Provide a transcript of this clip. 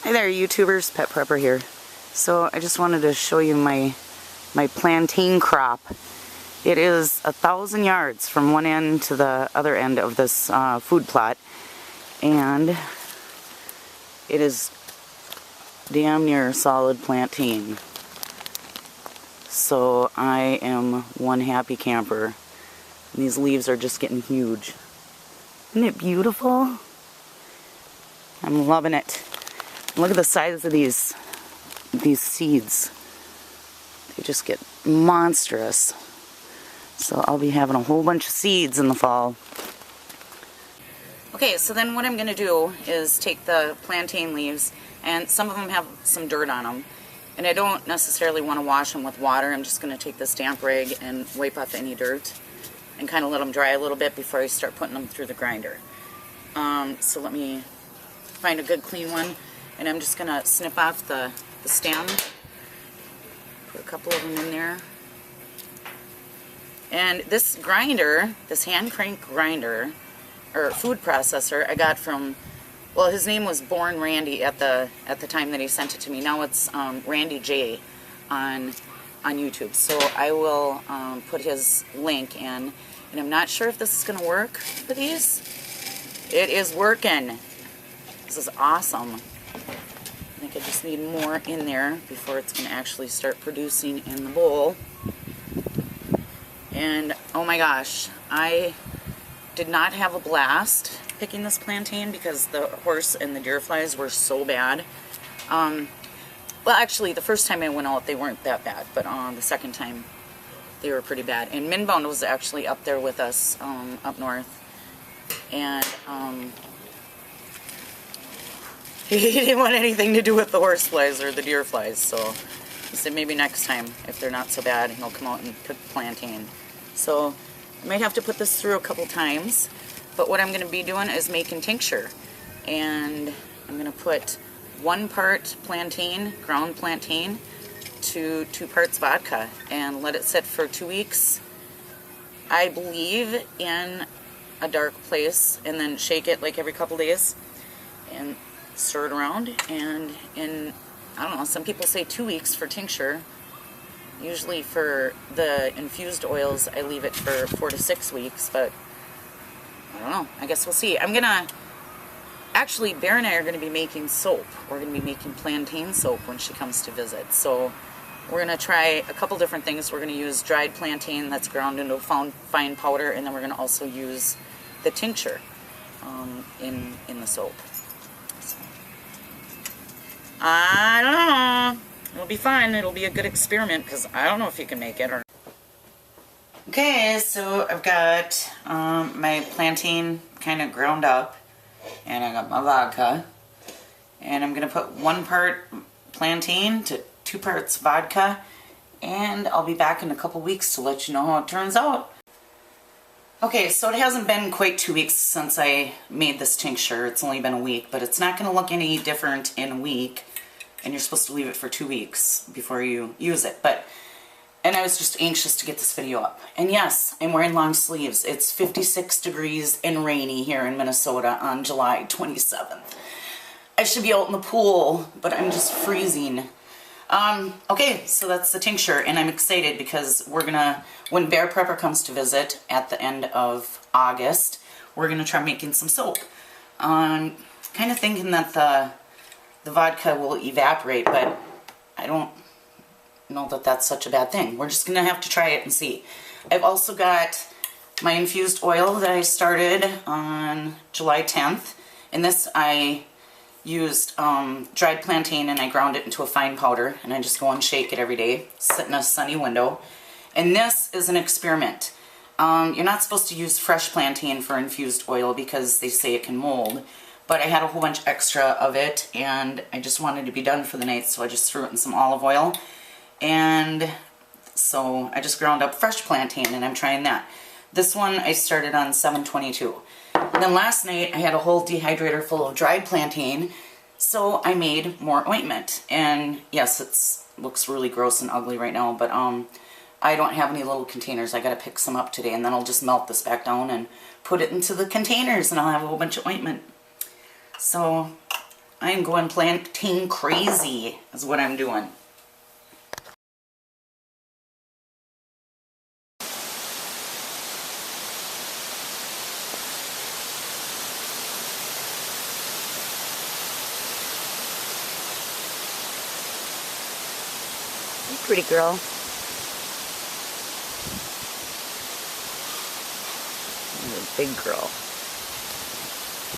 Hi there YouTubers, Pet Prepper here. So I just wanted to show you my plantain crop. It is 1,000 yards from one end to the other end of this food plot, and it is damn near solid plantain. So I am one happy camper. And these leaves are just getting huge. Isn't it beautiful? I'm loving it. Look at the size of these seeds. They just get monstrous. So I'll be having a whole bunch of seeds in the fall. Okay, so then what I'm going to do is take the plantain leaves, and some of them have some dirt on them, and I don't necessarily want to wash them with water. I'm just going to take this damp rag and wipe off any dirt and kind of let them dry a little bit before I start putting them through the grinder. So let me find a good clean one. And I'm just going to snip off the stem, put a couple of them in there. And this grinder, this hand crank grinder, or food processor, I got from, well, his name was Born Randy at the time that he sent it to me. Now it's Randy J on YouTube. So I will put his link in. And I'm not sure if this is going to work for these. It is working. This is awesome. I think I just need more in there before it's going to actually start producing in the bowl. And oh my gosh, I did not have a blast picking this plantain because the horse and the deer flies were so bad. Well, actually, the first time I went out, they weren't that bad, but the second time, they were pretty bad. And Minbound was actually up there with us up north, and he didn't want anything to do with the horse flies or the deer flies, so he said maybe next time, if they're not so bad, he'll come out and pick plantain. So I might have to put this through a couple times, but what I'm going to be doing is making tincture. And I'm going to put 1 part plantain, ground plantain, to 2 parts vodka, and let it sit for 2 weeks, I believe, in a dark place, and then shake it like every couple days, and stir it around. And in, I don't know, some people say 2 weeks for tincture. Usually for the infused oils, I leave it for 4 to 6 weeks, but I don't know. I guess we'll see. I'm gonna, actually, Bear and I are gonna be making soap. We're gonna be making plantain soap when she comes to visit. So we're gonna try a couple different things. We're gonna use dried plantain that's ground into a fine powder, and then we're gonna also use the tincture in the soap. So, I don't know. It'll be fun. It'll be a good experiment because I don't know if you can make it or. Okay, so I've got my plantain kind of ground up, and I got my vodka, and I'm gonna put 1 part plantain to 2 parts vodka, and I'll be back in a couple weeks to let you know how it turns out. Okay, so it hasn't been quite 2 weeks since I made this tincture. It's only been a week, but it's not going to look any different in a week, and you're supposed to leave it for 2 weeks before you use it. And I was just anxious to get this video up. And yes, I'm wearing long sleeves. It's 56 degrees and rainy here in Minnesota on July 27th. I should be out in the pool, but I'm just freezing. Okay, so that's the tincture, and I'm excited because we're gonna, when Bear Prepper comes to visit at the end of August, we're gonna try making some soap. Kind of thinking that the vodka will evaporate, but I don't know that that's such a bad thing. We're just gonna have to try it and see. I've also got my infused oil that I started on July 10th, and this I used dried plantain, and I ground it into a fine powder, and I just go and shake it every day, sit in a sunny window. And this is an experiment. You're not supposed to use fresh plantain for infused oil because they say it can mold, but I had a whole bunch extra of it, and I just wanted to be done for the night, so I just threw it in some olive oil, and so I just ground up fresh plantain, and I'm trying that. This one I started on 7/22. And then last night I had a whole dehydrator full of dried plantain, so I made more ointment. And yes, it looks really gross and ugly right now, but I don't have any little containers. I gotta pick some up today, and then I'll just melt this back down and put it into the containers, and I'll have a whole bunch of ointment. So I'm going plantain crazy is what I'm doing. Pretty girl. You're a big girl.